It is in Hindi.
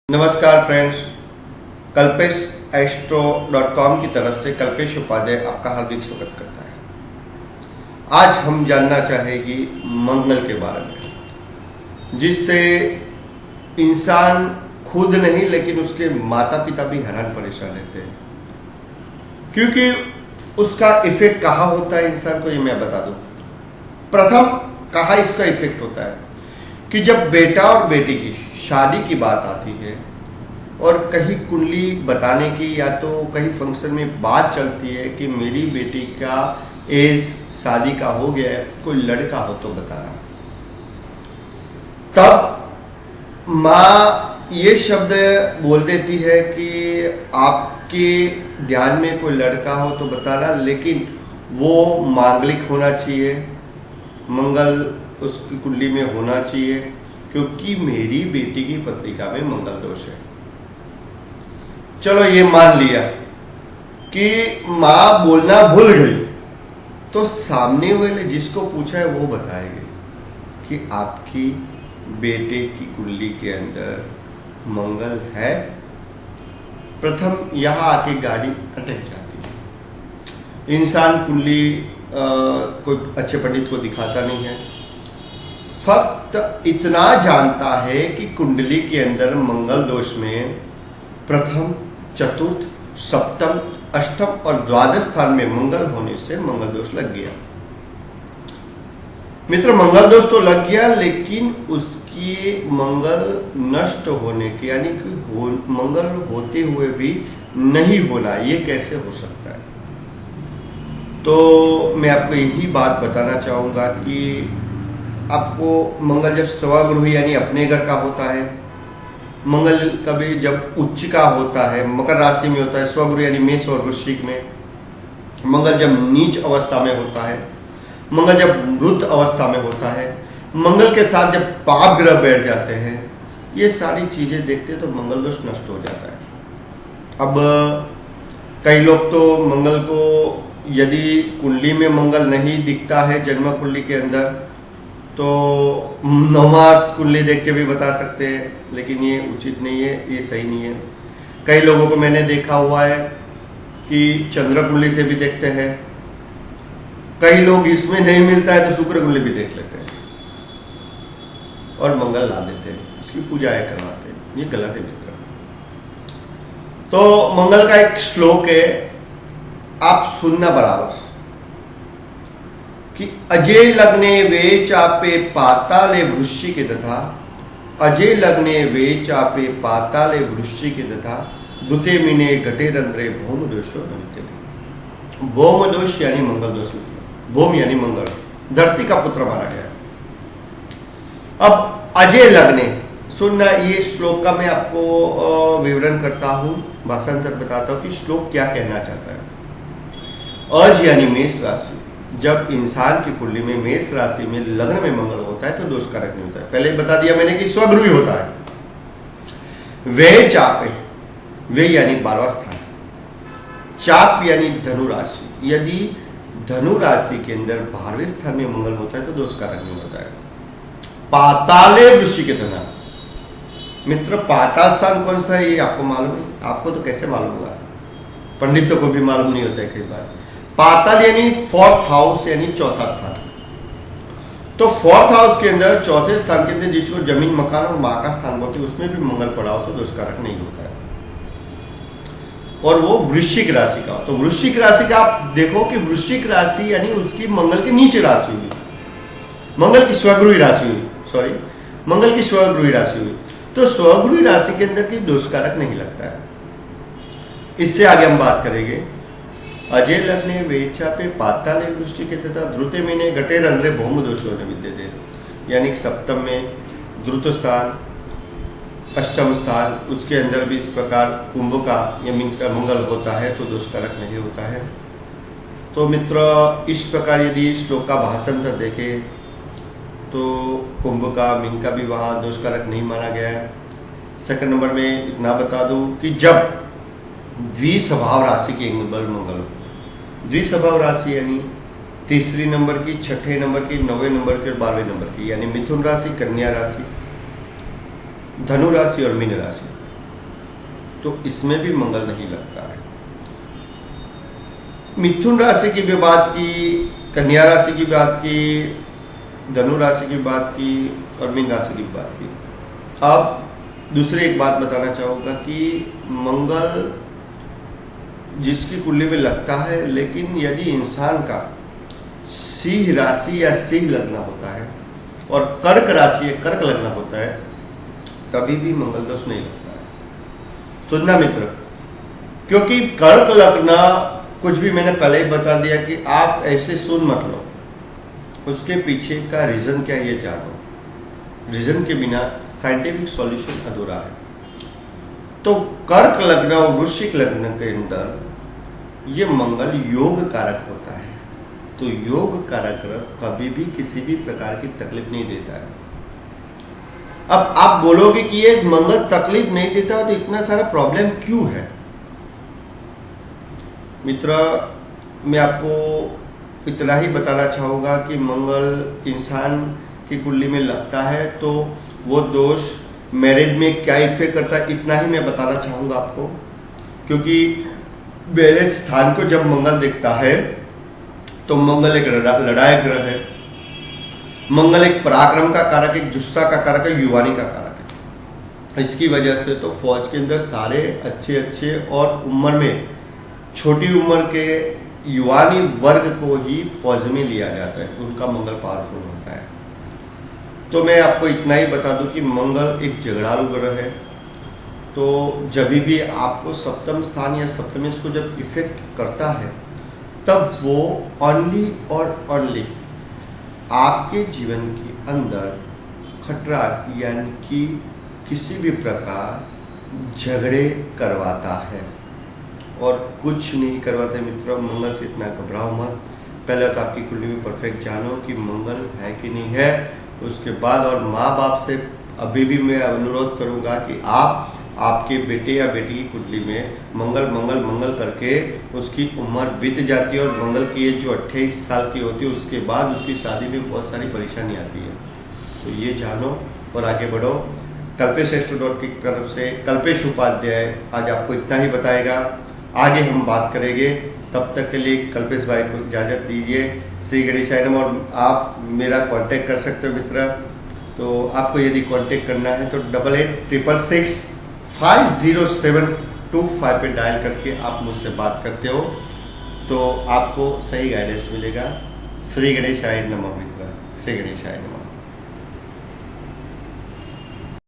नमस्कार फ्रेंड्स, कल्पेश एस्ट्रो.com की तरफ से कल्पेश उपाध्याय आपका हार्दिक स्वागत करता है। आज हम जानना चाहेंगे मंगल के बारे में, जिससे इंसान खुद नहीं लेकिन उसके माता पिता भी हैरान परेशान रहते हैं, क्योंकि उसका इफेक्ट कहाँ होता है इंसान को, ये मैं बता दूं। प्रथम कहाँ इसका इफेक्ट होता है कि जब बेटा और बेटी की शादी की बात आती है और कहीं कुंडली बताने की या तो कहीं फंक्शन में बात चलती है कि मेरी बेटी का एज शादी का हो गया है, कोई लड़का हो तो बताना, तब माँ ये शब्द बोल देती है कि आपके ध्यान में कोई लड़का हो तो बताना, लेकिन वो मांगलिक होना चाहिए, मंगल उसकी कुंडली में होना चाहिए, क्योंकि मेरी बेटी की पत्रिका में मंगल दोष है। चलो ये मान लिया कि माँ बोलना भूल गई, तो सामने वाले जिसको पूछा है वो बताएंगे कि आपकी बेटे की कुंडली के अंदर मंगल है। प्रथम यहाँ आके गाड़ी अटक जाती है। इंसान कुंडली कोई अच्छे पंडित को दिखाता नहीं है, फक्त इतना जानता है कि कुंडली के अंदर मंगल दोष में प्रथम, चतुर्थ, सप्तम, अष्टम और द्वादश स्थान में मंगल होने से मंगल दोष लग गया। मित्र, मंगल दोष तो लग गया, लेकिन उसकी मंगल नष्ट होने के यानी कि मंगल होते हुए भी नहीं होना, ये कैसे हो सकता है? तो मैं आपको यही बात बताना चाहूंगा कि आपको मंगल जब स्वगृह यानी अपने घर का होता है, मंगल कभी जब उच्च का होता है, मकर राशि में होता है, स्वगृह यानी मेष और वृश्चिक में, मंगल जब नीच अवस्था में होता है, मंगल जब मृत अवस्था में होता है, मंगल के साथ जब पाप ग्रह बैठ जाते हैं, ये सारी चीजें देखते तो मंगल दोष नष्ट हो जाता है। अब कई लोग तो मंगल को, यदि कुंडली में मंगल नहीं दिखता है जन्म कुंडली के अंदर, तो नवमास कुंडली देख के भी बता सकते हैं, लेकिन ये उचित नहीं है, ये सही नहीं है। कई लोगों को मैंने देखा हुआ है कि चंद्र कुंडली से भी देखते हैं, कई लोग इसमें नहीं मिलता है तो शुक्र कुंडली भी देख लेते हैं और मंगल ला देते हैं, इसकी पूजाएं करवाते हैं। ये गलत है मित्र। तो मंगल का एक श्लोक है, आप सुनना बराबर, कि अजय लग्ने वे चापे पाताले वृश्चिक तथा, अजय लग्ने वे चापे पाताले वृश्चिक तथा, दुते मिने घटे रंध्रे भौम दोषो नमिते। भौम दोष यानी मंगल दोष, भौम यानी मंगल, धरती का पुत्र माना गया। अब अजय लग्ने सुनना, ये श्लोक का मैं आपको विवरण करता हूं, भाषांतर बताता हूं कि श्लोक क्या कहना चाहता है। अज यानी मेष राशि, जब इंसान की कुंडली में मेष राशि में लग्न में मंगल होता है तो दोषकारक नहीं होता है। पहले ही बता दिया मैंने कि स्वगृही होता है। वे चापे, वे यानी 12वां स्थान, चाप यानी धनु राशि, यदि धनु राशि के अंदर 12वें स्थान में मंगल होता है तो दोषकारक नहीं होता है। पाताले वृश्चिक तथा, मित्र पाताल स्थान कौन सा है ये आपको मालूम है? आपको तो कैसे मालूम होगा, पंडितों को भी मालूम नहीं होता है कई बार। पाताल यानी फोर्थ हाउस यानी चौथा स्थान, तो फोर्थ हाउस के अंदर चौथे स्थान के अंदर जिसको जमीन मकान और माँ का स्थान बोलते हैं, उसमें भी मंगल पड़ा हो तो दोषकारक नहीं होता है, और वो वृश्चिक राशि का हो। तो वृश्चिक राशि का आप देखो कि वृश्चिक राशि यानी उसकी मंगल की नीचे राशि हुई, मंगल की स्वगृही राशि हुई, सॉरी मंगल की स्वगृही राशि हुई, तो स्वगृही राशि के अंदर की दोषकारक नहीं लगता है। इससे आगे हम बात करेंगे। अजय लग्ने वेचापे पाताले वृश्चिक तथा द्रुते मीने घटे रंध्रे भौम दोषो न विद्यते, यानी सप्तम में द्रुत स्थान, अष्टम स्थान, उसके अंदर भी इस प्रकार कुंभ का या मीन का मंगल होता है तो दोषकारक नहीं होता है। तो मित्र, इस प्रकार यदि श्लोक का भाषांतर देखें तो कुंभ का, मीन का भी वहाँ दोषकारक नहीं माना गया है। सेकंड नंबर में इतना बता दूं कि जब द्विस्वभाव राशि के मंगल हो, द्विस्वभाव राशि यानी तीसरी नंबर की, छठे नंबर की, 9वें नंबर की और 12वें नंबर की, यानी मिथुन राशि, कन्या राशि, धनु राशि और मीन राशि, तो इसमें भी मंगल नहीं लगता है। मिथुन राशि की भी बात की, कन्या राशि की बात की, धनु राशि की बात की और मीन राशि की बात की। अब दूसरी एक बात बताना चाहूँगा कि मंगल जिसकी कुंडली में लगता है, लेकिन यदि इंसान का सिंह राशि या सिंह लगना होता है और कर्क राशि या कर्क लगना होता है, तभी भी मंगल दोष नहीं लगता है। सुनना मित्र, क्योंकि कर्क लगना कुछ भी मैंने पहले ही बता दिया कि आप ऐसे सुन मत लो, उसके पीछे का रीजन क्या ये जानो। रीजन के बिना साइंटिफिक सॉल्यूशन अधूरा है। तो कर्क लग्न और वृश्चिक लग्न के अंदर ये मंगल योग कारक होता है। तो योग कारक कभी भी किसी भी प्रकार की तकलीफ नहीं देता है। अब आप बोलोगे कि ये मंगल तकलीफ नहीं देता तो इतना सारा प्रॉब्लम क्यों है? मित्र, मैं आपको इतना ही बताना चाहूँगा कि मंगल इंसान की कुंडली में लगता है तो वो दोष मैरिज में क्या इफेक्ट करता है, इतना ही मैं बताना चाहूँगा आपको। क्योंकि मैरिज स्थान को जब मंगल देखता है तो मंगल एक लड़ाई ग्रह है, मंगल एक पराक्रम का कारक, एक जुस्सा का कारक है, युवानी का कारक है। इसकी वजह से तो फौज के अंदर सारे अच्छे और उम्र में छोटी उम्र के युवानी वर्ग को ही फौज में लिया जाता है, उनका मंगल पावरफुल होता है। तो मैं आपको इतना ही बता दूं कि मंगल एक झगड़ालू ग्रह है। तो जब भी आपको सप्तम स्थान या सप्तमेश को जब इफेक्ट करता है, तब वो ओनली और ओनली आपके जीवन के अंदर खतरा यानी कि किसी भी प्रकार झगड़े करवाता है और कुछ नहीं करवाता। मित्रों, मंगल से इतना घबराओ मत। पहले तो आपकी कुंडली में परफेक्ट जानो कि मंगल है कि नहीं है। उसके बाद और माँ बाप से अभी भी मैं अनुरोध करूंगा कि आप आपके बेटे या बेटी की कुंडली में मंगल करके उसकी उम्र बीत जाती है और मंगल की एज जो 28 साल की होती है, उसके बाद उसकी शादी में बहुत सारी परेशानी आती है। तो ये जानो और आगे बढ़ो। कल्पेश एस्ट्रो की तरफ से कल्पेश उपाध्याय आज आपको इतना ही बताएगा। आगे हम बात करेंगे, तब तक के लिए कल्पेश भाई को इजाज़त दीजिए। श्री गणेशाय नमः। और आप मेरा कांटेक्ट कर सकते हो मित्र। तो आपको यदि कांटेक्ट करना है तो 8866650725 पे डायल करके आप मुझसे बात करते हो तो आपको सही गाइडेंस मिलेगा। श्री गणेशाय नमः मित्र, श्री गणेशाय नमः।